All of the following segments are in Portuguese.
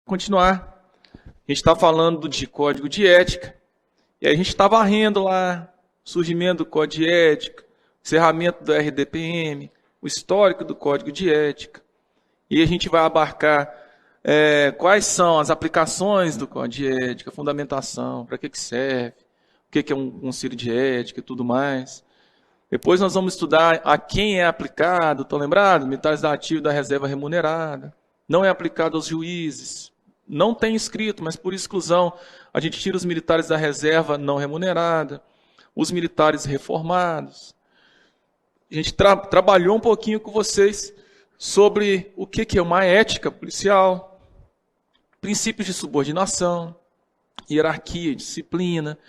continuar. A gente está falando de código de ética. E aí a gente está varrendo lá o surgimento do código de ética, o encerramento do RDPM, o histórico do código de ética. E a gente vai abarcar quais são as aplicações do código de ética, fundamentação, para que serve, o que é um conselho de ética e tudo mais. Depois nós vamos estudar a quem é aplicado, estão lembrados? Militares da ativa e da reserva remunerada. Não é aplicado aos juízes. Não tem escrito, mas por exclusão a gente tira os militares da reserva não remunerada, os militares reformados. A gente trabalhou um pouquinho com vocês sobre o que é uma ética policial, princípios de subordinação, hierarquia, disciplina.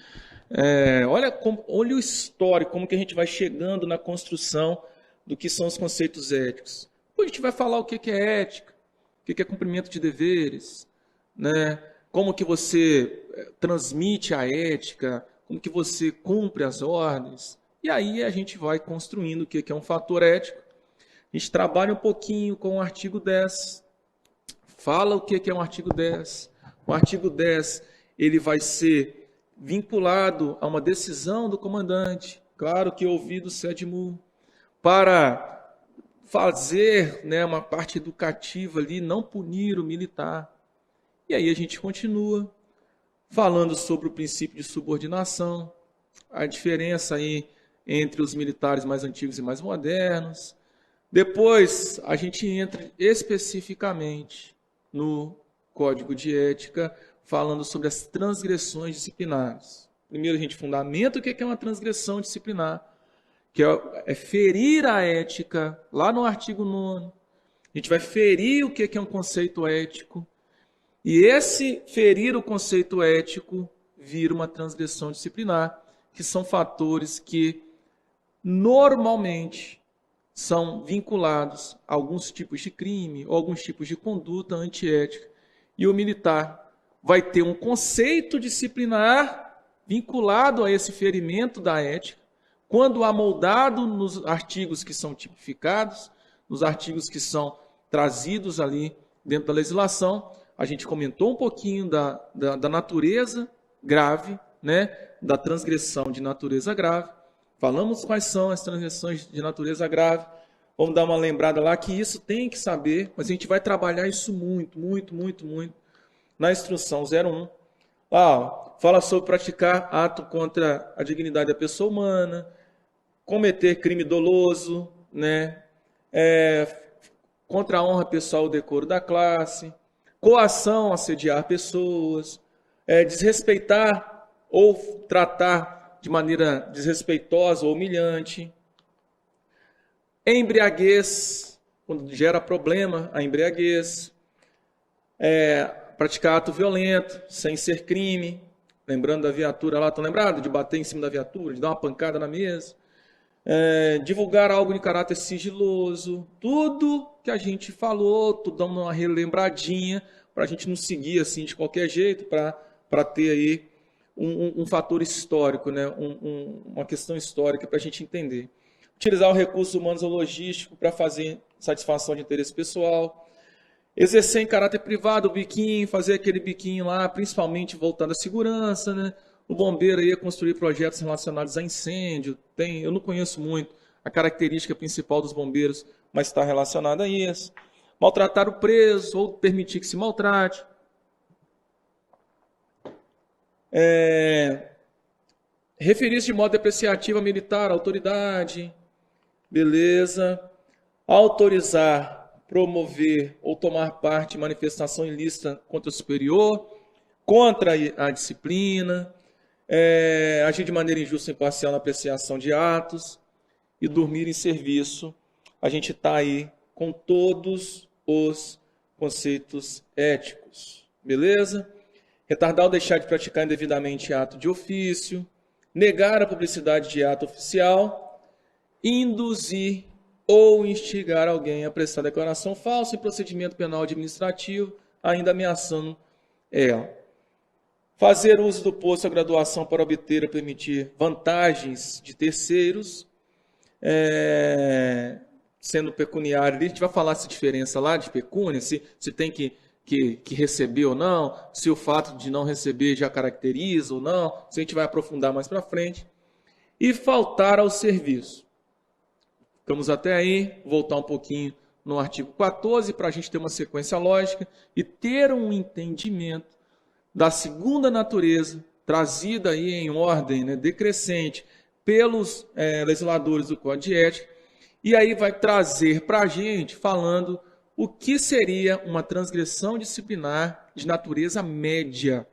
Olha o histórico, como que a gente vai chegando na construção do que são os conceitos éticos. Depois a gente vai falar o que é ética, o que é cumprimento de deveres, né? Como que você transmite a ética, como que você cumpre as ordens. E aí a gente vai construindo o que é um fator ético. A gente trabalha um pouquinho com o artigo 10. Fala o que é um artigo 10. O artigo 10 ele vai ser vinculado a uma decisão do comandante, claro que ouvido o SEDMU, para fazer, né, uma parte educativa ali, não punir o militar. E aí a gente continua falando sobre o princípio de subordinação, a diferença aí entre os militares mais antigos e mais modernos. Depois a gente entra especificamente no Código de Ética, falando sobre as transgressões disciplinares. Primeiro a gente fundamenta o que é uma transgressão disciplinar, que é ferir a ética, lá no artigo 9º. A gente vai ferir o que é um conceito ético, e esse ferir o conceito ético vira uma transgressão disciplinar, que são fatores que normalmente são vinculados a alguns tipos de crime ou alguns tipos de conduta antiética. E o militar vai ter um conceito disciplinar vinculado a esse ferimento da ética, quando amoldado nos artigos que são tipificados, nos artigos que são trazidos ali dentro da legislação. A gente comentou um pouquinho da natureza grave, né? Da transgressão de natureza grave. Falamos quais são as transgressões de natureza grave. Vamos dar uma lembrada lá que isso tem que saber, mas a gente vai trabalhar isso muito na instrução 01. Fala sobre praticar ato contra a dignidade da pessoa humana, cometer crime doloso, né? Contra a honra pessoal e o decoro da classe, coação, assediar pessoas, desrespeitar ou tratar de maneira desrespeitosa ou humilhante, embriaguez, quando gera problema, a embriaguez, praticar ato violento, sem ser crime, lembrando da viatura lá, estão lembrados? De bater em cima da viatura, de dar uma pancada na mesa, divulgar algo de caráter sigiloso, tudo que a gente falou, tudo dando uma relembradinha, para a gente não seguir assim de qualquer jeito, para ter aí um fator histórico, né? Uma questão histórica para a gente entender. Utilizar o recurso humano ou logístico para fazer satisfação de interesse pessoal. Exercer em caráter privado o biquinho, fazer aquele biquinho lá, principalmente voltado à segurança, né? O bombeiro ia construir projetos relacionados a incêndio. Eu não conheço muito a característica principal dos bombeiros, mas está relacionada a isso. Maltratar o preso ou permitir que se maltrate. Referir-se de modo depreciativo a militar, autoridade. Beleza. Autorizar, promover ou tomar parte em manifestação ilícita contra o superior, contra a disciplina, agir de maneira injusta e imparcial na apreciação de atos e dormir em serviço. A gente está aí com todos os conceitos éticos. Beleza? Retardar ou deixar de praticar indevidamente ato de ofício, negar a publicidade de ato oficial, induzir ou instigar alguém a prestar declaração falsa em procedimento penal administrativo, ainda ameaçando ela. Fazer uso do posto à graduação para obter ou permitir vantagens de terceiros, sendo pecuniário. A gente vai falar essa diferença lá de pecúnia, se tem que que recebeu ou não, se o fato de não receber já caracteriza ou não, se a gente vai aprofundar mais para frente. E faltar ao serviço. Ficamos até aí, voltar um pouquinho no artigo 14 para a gente ter uma sequência lógica e ter um entendimento da segunda natureza, trazida aí em ordem, né, decrescente pelos legisladores do Código de Ética, e aí vai trazer para a gente falando o que seria uma transgressão disciplinar de natureza média.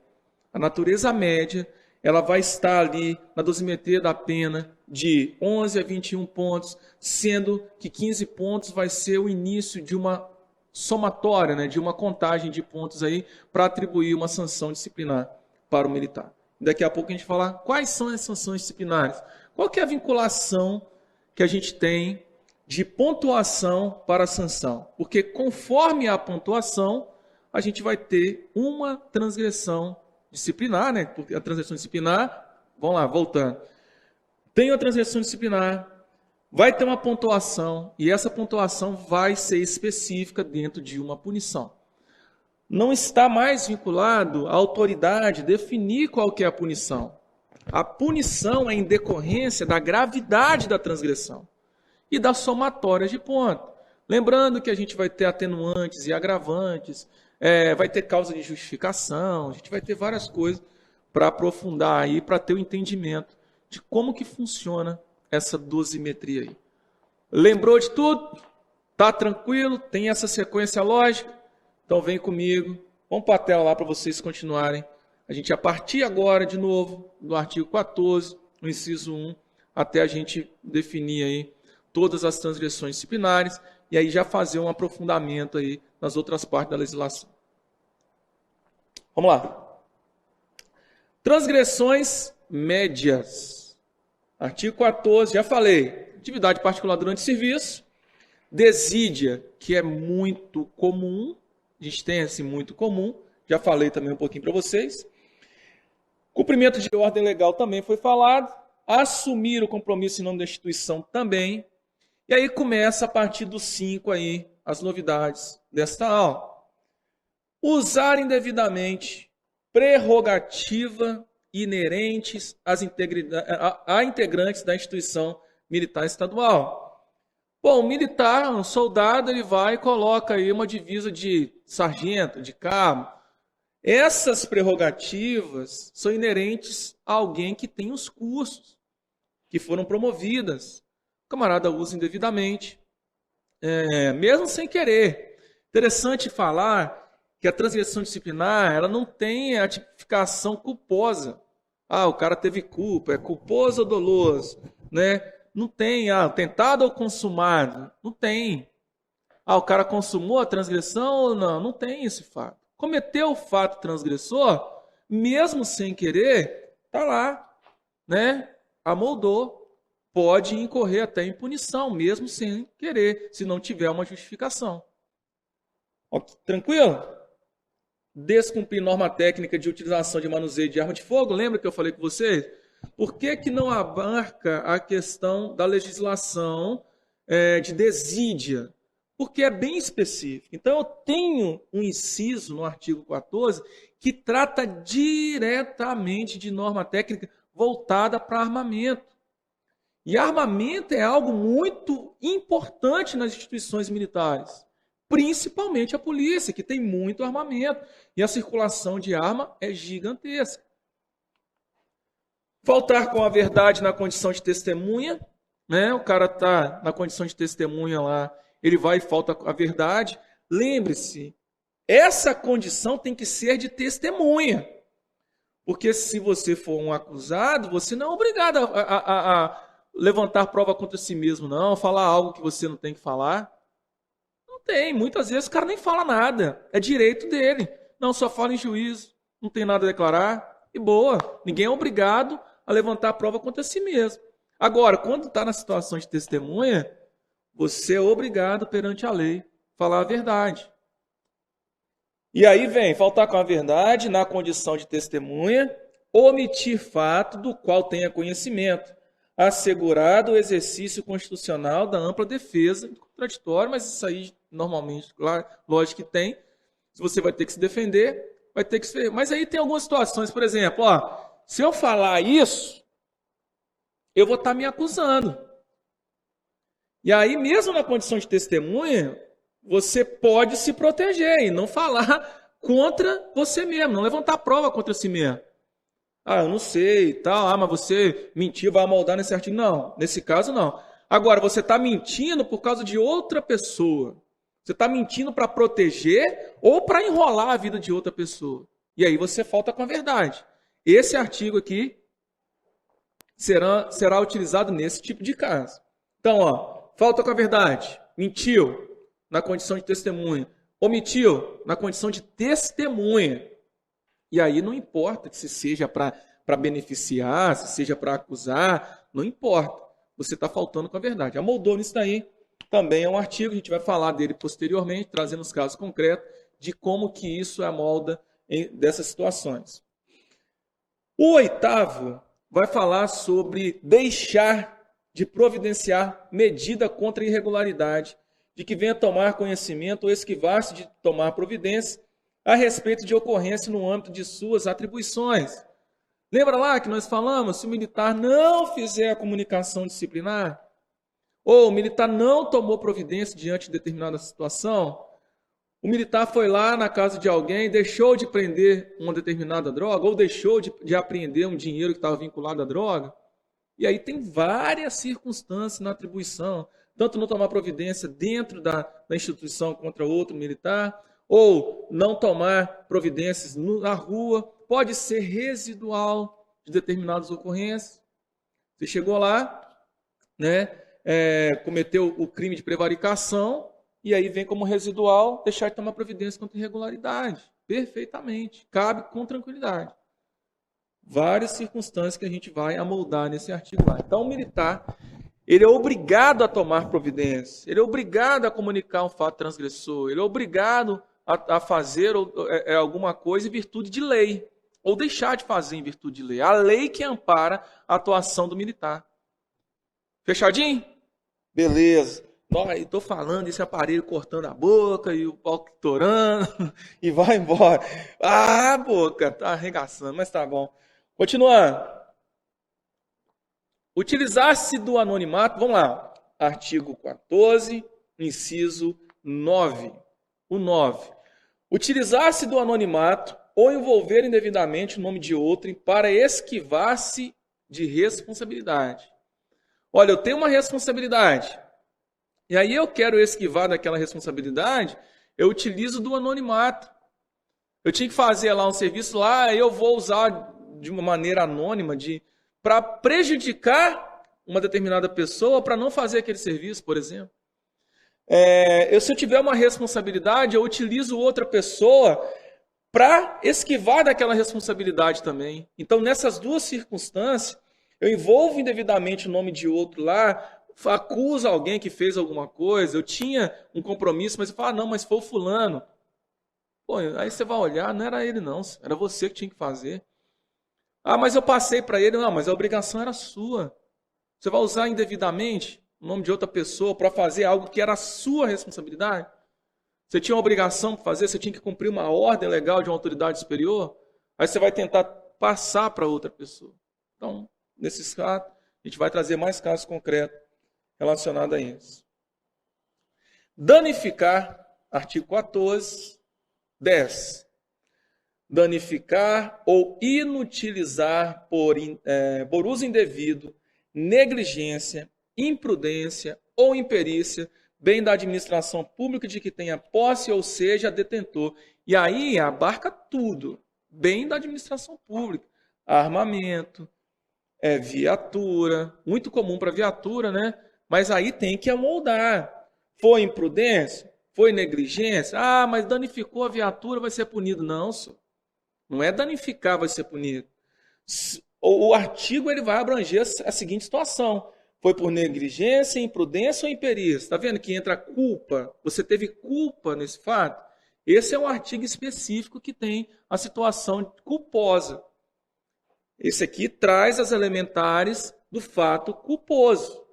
A natureza média, ela vai estar ali na dosimetria da pena de 11 a 21 pontos, sendo que 15 pontos vai ser o início de uma somatória, né, de uma contagem de pontos aí para atribuir uma sanção disciplinar para o militar. Daqui a pouco a gente vai falar quais são as sanções disciplinares. Qual que é a vinculação que a gente tem de pontuação para a sanção? Porque conforme a pontuação, a gente vai ter uma transgressão disciplinar, né? Porque a transgressão disciplinar, vamos lá, voltando. Tem uma transgressão disciplinar, vai ter uma pontuação, e essa pontuação vai ser específica dentro de uma punição. Não está mais vinculado à autoridade definir qual que é a punição. A punição é em decorrência da gravidade da transgressão e da somatória de pontos. Lembrando que a gente vai ter atenuantes e agravantes, vai ter causa de justificação, a gente vai ter várias coisas para aprofundar aí, para ter o entendimento de como que funciona essa dosimetria aí. Lembrou de tudo? Tá tranquilo? Tem essa sequência lógica? Então vem comigo, vamos para a tela lá para vocês continuarem. A gente, a partir agora, de novo, do artigo 14, no inciso 1, até a gente definir aí todas as transgressões disciplinares e aí já fazer um aprofundamento aí nas outras partes da legislação. Vamos lá. Transgressões médias. Artigo 14, já falei. Atividade particular durante o serviço. Desídia, que é muito comum. A gente tem assim muito comum. Já falei também um pouquinho para vocês. Cumprimento de ordem legal também foi falado. Assumir o compromisso em nome da instituição também. E aí começa a partir do 5 aí as novidades desta aula. Usar indevidamente prerrogativa inerentes a integrantes da instituição militar estadual. Bom, o militar, um soldado, ele vai e coloca aí uma divisa de sargento, de cabo. Essas prerrogativas são inerentes a alguém que tem os cursos, que foram promovidas. O camarada usa indevidamente, mesmo sem querer. Interessante falar que a transgressão disciplinar ela não tem a tipificação culposa. O cara teve culpa, é culposo ou doloso, né? Não tem, tentado ou consumado, não tem. O cara consumou a transgressão ou não? Não tem esse fato. Cometeu o fato transgressor, mesmo sem querer, tá lá, né? Amoldou. Pode incorrer até em punição, mesmo sem querer, se não tiver uma justificação. Tranquilo? Descumprir norma técnica de utilização de manuseio de arma de fogo, lembra que eu falei com vocês? Por que não abarca a questão da legislação de desídia? Porque é bem específico. Então, eu tenho um inciso no artigo 14 que trata diretamente de norma técnica voltada para armamento. E armamento é algo muito importante nas instituições militares, principalmente a polícia, que tem muito armamento, e a circulação de arma é gigantesca. Faltar com a verdade na condição de testemunha, né? O cara está na condição de testemunha lá, ele vai e falta a verdade. Lembre-se, essa condição tem que ser de testemunha, porque se você for um acusado, você não é obrigado a levantar prova contra si mesmo, não, falar algo que você não tem que falar. Não tem, muitas vezes o cara nem fala nada, é direito dele. Não, só fala em juízo, não tem nada a declarar, e boa, ninguém é obrigado a levantar prova contra si mesmo. Agora, quando está na situação de testemunha, você é obrigado perante a lei falar a verdade. E aí vem, faltar com a verdade na condição de testemunha, omitir fato do qual tenha conhecimento, assegurado o exercício constitucional da ampla defesa, contraditório, mas isso aí normalmente, lógico que tem. Se você vai ter que se defender, vai ter que se defender. Mas aí tem algumas situações, por exemplo, se eu falar isso, eu vou estar me acusando. E aí, mesmo na condição de testemunha, você pode se proteger e não falar contra você mesmo, não levantar prova contra si mesmo. Eu não sei e tal, mas você mentiu, vai amoldar nesse artigo. Não, nesse caso não. Agora, você está mentindo por causa de outra pessoa. Você está mentindo para proteger ou para enrolar a vida de outra pessoa. E aí você falta com a verdade. Esse artigo aqui será utilizado nesse tipo de caso. Então, falta com a verdade, mentiu na condição de testemunha, omitiu na condição de testemunha. E aí não importa que se seja para beneficiar, se seja para acusar, não importa. Você está faltando com a verdade. Amoldou nisso daí. Também é um artigo, a gente vai falar dele posteriormente, trazendo os casos concretos de como que isso amolda dessas situações. O 8º vai falar sobre deixar de providenciar medida contra a irregularidade, de que venha tomar conhecimento ou esquivar-se de tomar providência a respeito de ocorrência no âmbito de suas atribuições. Lembra lá que nós falamos, se o militar não fizer a comunicação disciplinar, ou o militar não tomou providência diante de determinada situação, o militar foi lá na casa de alguém, deixou de prender uma determinada droga, ou deixou de apreender um dinheiro que estava vinculado à droga. E aí tem várias circunstâncias na atribuição, tanto não tomar providência dentro da instituição contra outro militar, ou não tomar providências na rua, pode ser residual de determinadas ocorrências. Você chegou lá, cometeu o crime de prevaricação, e aí vem como residual deixar de tomar providência contra irregularidade. Perfeitamente. Cabe com tranquilidade. Várias circunstâncias que a gente vai amoldar nesse artigo lá. Então, o militar, ele é obrigado a tomar providência, ele é obrigado a comunicar um fato transgressor, ele é obrigado a fazer alguma coisa em virtude de lei, ou deixar de fazer em virtude de lei. A lei que ampara a atuação do militar. Fechadinho? Beleza. Estou falando esse aparelho cortando a boca e o pau torando e vai embora. A boca tá arregaçando, mas tá bom. Continuando. Utilizar-se do anonimato, vamos lá. Artigo 14, inciso 9. O 9. Utilizar-se do anonimato ou envolver indevidamente o nome de outrem para esquivar-se de responsabilidade. Olha, eu tenho uma responsabilidade. E aí eu quero esquivar daquela responsabilidade, eu utilizo do anonimato. Eu tinha que fazer lá um serviço lá, eu vou usar de uma maneira anônima para prejudicar uma determinada pessoa para não fazer aquele serviço, por exemplo. Se eu tiver uma responsabilidade, eu utilizo outra pessoa para esquivar daquela responsabilidade também. Então, nessas duas circunstâncias, eu envolvo indevidamente o nome de outro lá, acusa alguém que fez alguma coisa, eu tinha um compromisso, mas eu falo, não, mas foi o fulano. Pô, aí você vai olhar, não era ele não, era você que tinha que fazer. Mas eu passei para ele, não, mas a obrigação era sua. Você vai usar indevidamente o nome de outra pessoa para fazer algo que era a sua responsabilidade? Você tinha uma obrigação para fazer, você tinha que cumprir uma ordem legal de uma autoridade superior, aí você vai tentar passar para outra pessoa. Então, nesses casos, a gente vai trazer mais casos concretos relacionado a isso. Danificar, artigo 14, 10. Danificar ou inutilizar por uso indevido, negligência, imprudência ou imperícia, bem da administração pública de que tenha posse ou seja detentor. E aí abarca tudo. Bem da administração pública. Armamento, viatura, muito comum para viatura, né? Mas aí tem que amoldar. Foi imprudência? Foi negligência? Mas danificou a viatura, vai ser punido. Não, senhor. Não é danificar, vai ser punido. O artigo ele vai abranger a seguinte situação. Foi por negligência, imprudência ou imperícia? Está vendo que entra culpa? Você teve culpa nesse fato? Esse é um artigo específico que tem a situação culposa. Esse aqui traz as elementares do fato culposo.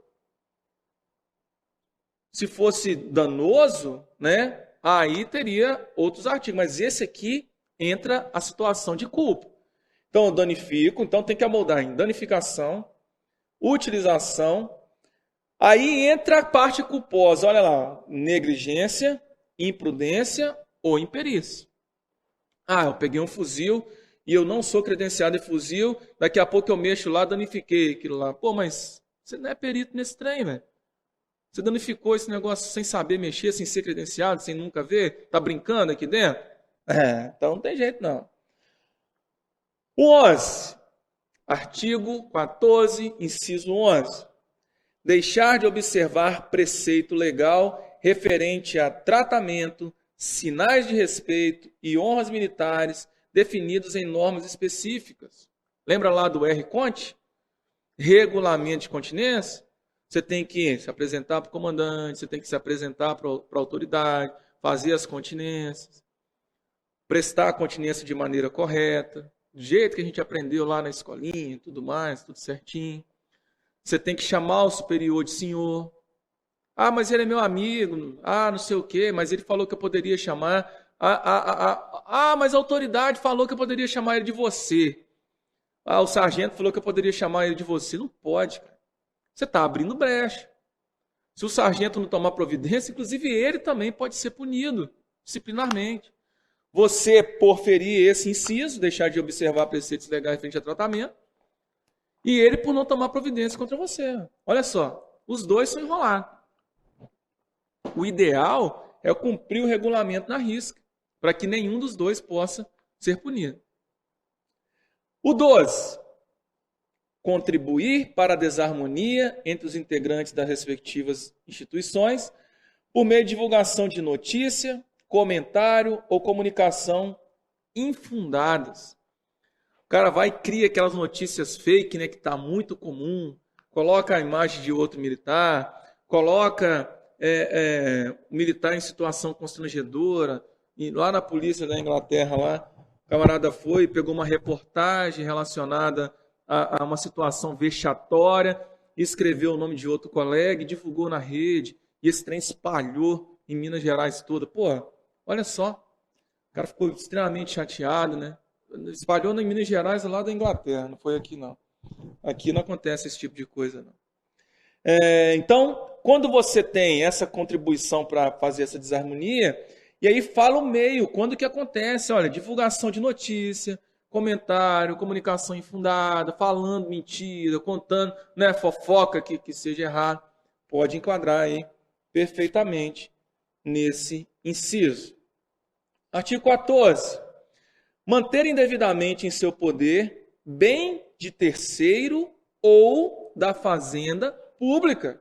Se fosse danoso, né? Aí teria outros artigos, mas esse aqui entra a situação de culpa. Então, eu danifico, então tem que amoldar em danificação, utilização. Aí entra a parte culposa, olha lá, negligência, imprudência ou imperícia. Ah, eu peguei um fuzil e eu não sou credenciado em fuzil, daqui a pouco eu mexo lá, danifiquei aquilo lá. Pô, mas você não é perito nesse trem, velho. Você danificou esse negócio sem saber mexer, sem ser credenciado, sem nunca ver? Tá brincando aqui dentro? Então não tem jeito não. O 11, artigo 14, inciso 11. Deixar de observar preceito legal referente a tratamento, sinais de respeito e honras militares definidos em normas específicas. Lembra lá do R-Conte? Regulamento de continência? Você tem que se apresentar para o comandante, você tem que se apresentar para a autoridade, fazer as continências, prestar a continência de maneira correta, do jeito que a gente aprendeu lá na escolinha, tudo mais, tudo certinho. Você tem que chamar o superior de senhor. Ah, mas ele é meu amigo. Ah, não sei o quê, mas ele falou que eu poderia chamar. Mas a autoridade falou que eu poderia chamar ele de você. Ah, o sargento falou que eu poderia chamar ele de você. Não pode, cara. Você está abrindo brecha. Se o sargento não tomar providência, inclusive ele também pode ser punido disciplinarmente. Você, por ferir esse inciso, deixar de observar preceitos legais frente a tratamento, e ele por não tomar providência contra você. Olha só, os dois são enrolados. O ideal é cumprir o regulamento na risca, para que nenhum dos dois possa ser punido. O 12. Contribuir para a desarmonia entre os integrantes das respectivas instituições por meio de divulgação de notícia, comentário ou comunicação infundadas. O cara vai e cria aquelas notícias fake, né, que está muito comum, coloca a imagem de outro militar, coloca o militar em situação constrangedora, e lá na polícia da Inglaterra, lá, o camarada foi e pegou uma reportagem relacionada a uma situação vexatória, escreveu o nome de outro colega e divulgou na rede, e esse trem espalhou em Minas Gerais toda. Pô, olha só, o cara ficou extremamente chateado, né? Espalhou em Minas Gerais lá da Inglaterra, não foi aqui não. Aqui não acontece esse tipo de coisa, não. Então, quando você tem essa contribuição para fazer essa desarmonia, e aí fala o meio, quando que acontece? Olha, divulgação de notícia, comentário, comunicação infundada, falando mentira, contando, né, fofoca que seja errado, pode enquadrar aí perfeitamente nesse inciso. Artigo 14. Manter indevidamente em seu poder bem de terceiro ou da fazenda pública.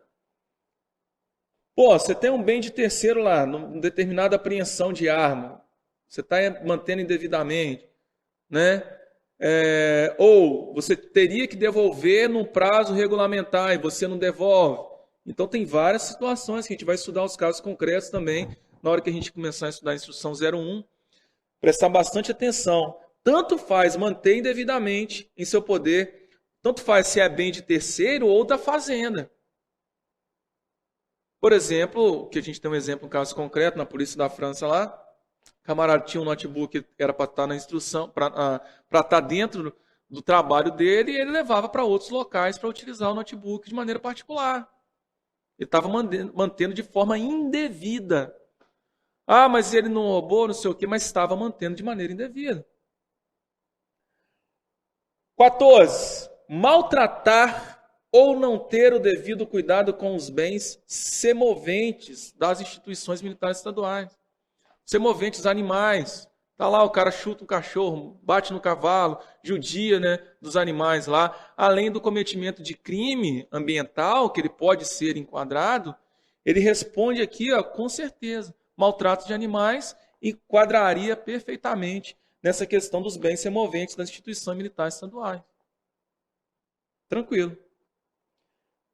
Pô, você tem um bem de terceiro lá, numa determinada apreensão de arma. Você está mantendo indevidamente, né? Ou você teria que devolver num prazo regulamentar e você não devolve. Então tem várias situações que a gente vai estudar os casos concretos também, na hora que a gente começar a estudar a instrução 01. Prestar bastante atenção. Tanto faz manter indevidamente em seu poder, tanto faz se é bem de terceiro ou da fazenda. Por exemplo, que a gente tem um exemplo, um caso concreto, na polícia da França lá, o camarada tinha um notebook que era para estar na instrução, para estar dentro do trabalho dele, e ele levava para outros locais para utilizar o notebook de maneira particular. Ele estava mantendo de forma indevida. Ah, mas ele não roubou, não sei o quê, mas estava mantendo de maneira indevida. 14. Maltratar ou não ter o devido cuidado com os bens semoventes das instituições militares estaduais. Semoventes animais. Tá lá, o cara chuta um cachorro, bate no cavalo, judia, né, dos animais lá. Além do cometimento de crime ambiental, que ele pode ser enquadrado, ele responde aqui, ó, com certeza. Maltrato de animais enquadraria perfeitamente nessa questão dos bens semoventes das instituições militares estaduais. Tranquilo.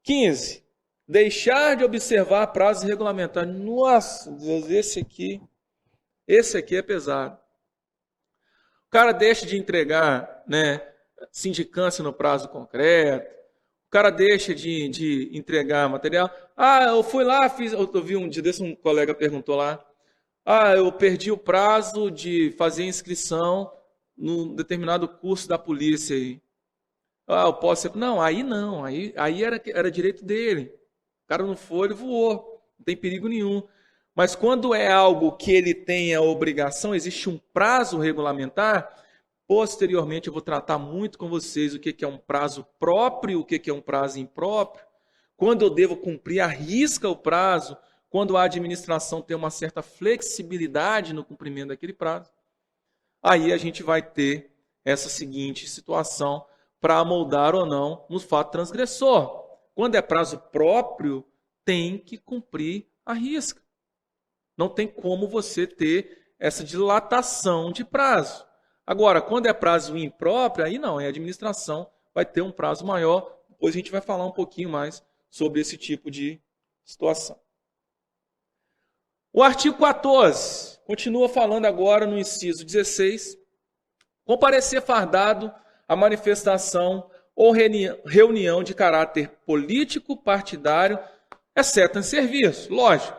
15. Deixar de observar prazos regulamentares. Nossa, Deus, esse aqui é pesado. O cara deixa de entregar, né, sindicância no prazo concreto. O cara deixa de entregar material. Ah, eu fui lá, fiz. Eu vi um dia desse, um colega perguntou lá. Eu perdi o prazo de fazer a inscrição num determinado curso da polícia aí. Eu posso ser... Não, aí não. Aí era direito dele. O cara não foi, ele voou. Não tem perigo nenhum. Mas quando é algo que ele tem a obrigação, existe um prazo regulamentar, posteriormente eu vou tratar muito com vocês o que é um prazo próprio, o que é um prazo impróprio, quando eu devo cumprir à risca o prazo, quando a administração tem uma certa flexibilidade no cumprimento daquele prazo. Aí a gente vai ter essa seguinte situação para amoldar ou não no fato transgressor. Quando é prazo próprio, tem que cumprir a risca. Não tem como você ter essa dilatação de prazo. Agora, quando é prazo impróprio, aí não, a administração vai ter um prazo maior. Depois a gente vai falar um pouquinho mais sobre esse tipo de situação. O artigo 14 continua falando agora no inciso 16. Comparecer fardado a manifestação ou reunião de caráter político partidário, exceto em serviço. Lógico.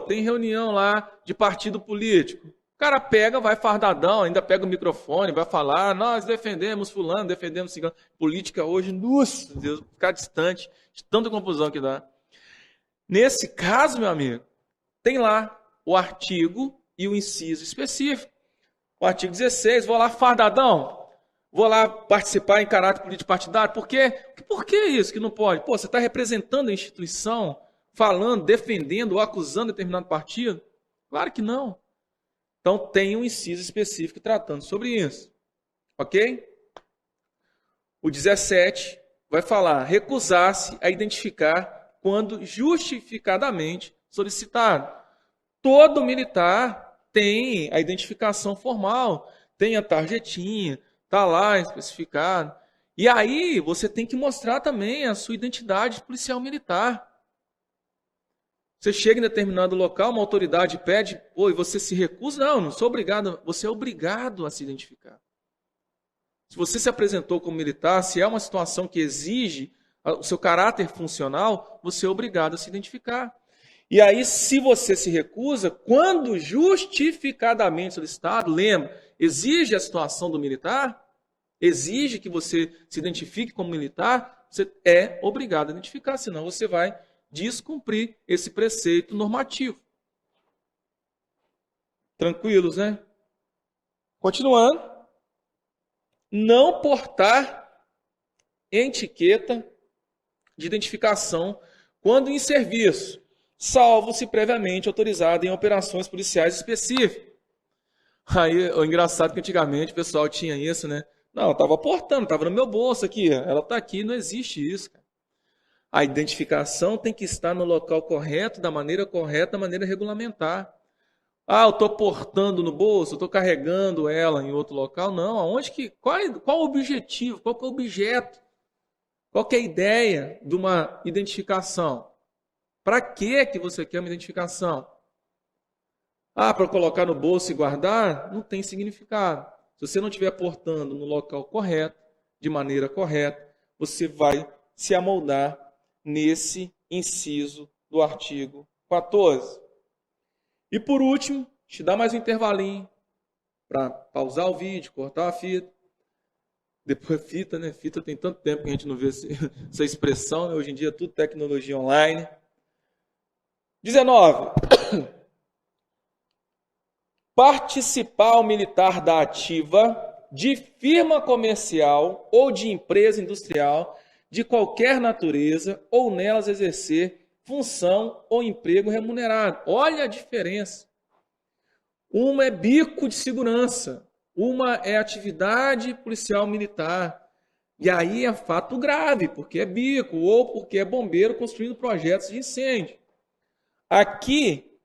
Tem reunião lá de partido político. O cara pega, vai fardadão, ainda pega o microfone, vai falar, nós defendemos fulano, defendemos cigano. Política hoje, nossa Deus, ficar distante de tanta confusão que dá. Nesse caso, meu amigo, tem lá o artigo e o inciso específico. O artigo 16, vou lá fardadão, vou lá participar em caráter político partidário. Por quê? Por que isso que não pode? Você está representando a instituição, falando, defendendo ou acusando determinado partido? Claro que não. Então tem um inciso específico tratando sobre isso. Ok? O 17 vai falar, recusar-se a identificar quando justificadamente solicitado. Todo militar tem a identificação formal, tem a tarjetinha, está lá especificado. E aí você tem que mostrar também a sua identidade policial militar. Você chega em determinado local, uma autoridade pede, e você se recusa? Não sou obrigado. Você é obrigado a se identificar. Se você se apresentou como militar, se é uma situação que exige o seu caráter funcional, você é obrigado a se identificar. E aí, se você se recusa, quando justificadamente solicitado, lembra, exige a situação do militar, exige que você se identifique como militar, você é obrigado a identificar, senão você vai descumprir esse preceito normativo. Tranquilos, né? Continuando. Não portar etiqueta de identificação quando em serviço, salvo se previamente autorizado em operações policiais específicas. Aí, o engraçado é que antigamente o pessoal tinha isso, né? Não, eu estava portando, estava no meu bolso aqui. Ela está aqui, não existe isso, cara. A identificação tem que estar no local correto, da maneira regulamentar. Eu estou portando no bolso, estou carregando ela em outro local. Não, qual o objetivo, qual que é o objeto? Qual que é a ideia de uma identificação? Para que você quer uma identificação? Para colocar no bolso e guardar? Não tem significado. Se você não estiver portando no local correto, de maneira correta, você vai se amoldar nesse inciso do artigo 14. E por último, te dá mais um intervalinho para pausar o vídeo, cortar a fita. Depois fita, né? Fita tem tanto tempo que a gente não vê essa expressão, né? Hoje em dia é tudo tecnologia online. 19. Participar ao militar da ativa de firma comercial ou de empresa industrial de qualquer natureza ou nelas exercer função ou emprego remunerado. Olha a diferença. Uma é bico de segurança, uma é atividade policial militar. E aí é fato grave, porque é bico ou porque é bombeiro construindo projetos de incêndio. Aqui,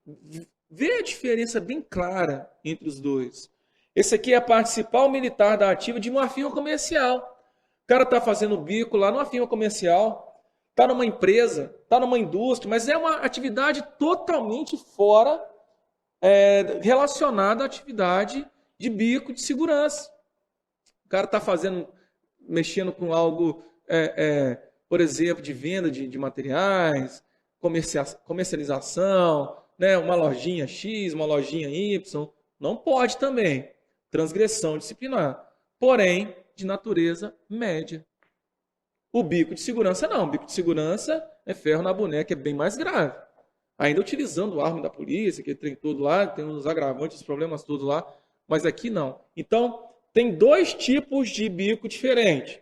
vê a diferença bem clara entre os dois. Esse aqui é participar o militar da ativa de uma firma comercial. O cara está fazendo bico lá numa firma comercial, está numa empresa, está numa indústria, mas é uma atividade totalmente fora relacionada à atividade de bico de segurança. O cara está mexendo com algo, por exemplo, de venda de materiais, comercialização, né, uma lojinha X, uma lojinha Y. Não pode também. Transgressão disciplinar. Porém, de natureza média. O bico de segurança não. O bico de segurança é ferro na boneca, é bem mais grave. Ainda utilizando o arma da polícia, que tem tudo lá, tem os agravantes, os problemas todos lá, mas aqui não. Então, tem dois tipos de bico diferentes.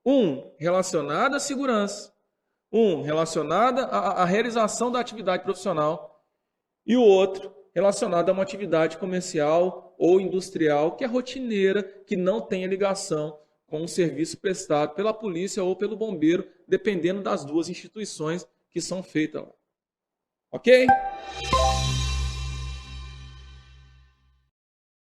Um relacionado à segurança, um relacionado à realização da atividade profissional e o outro relacionado a uma atividade comercial ou industrial que é rotineira, que não tenha ligação com o serviço prestado pela polícia ou pelo bombeiro, dependendo das duas instituições que são feitas lá. Ok?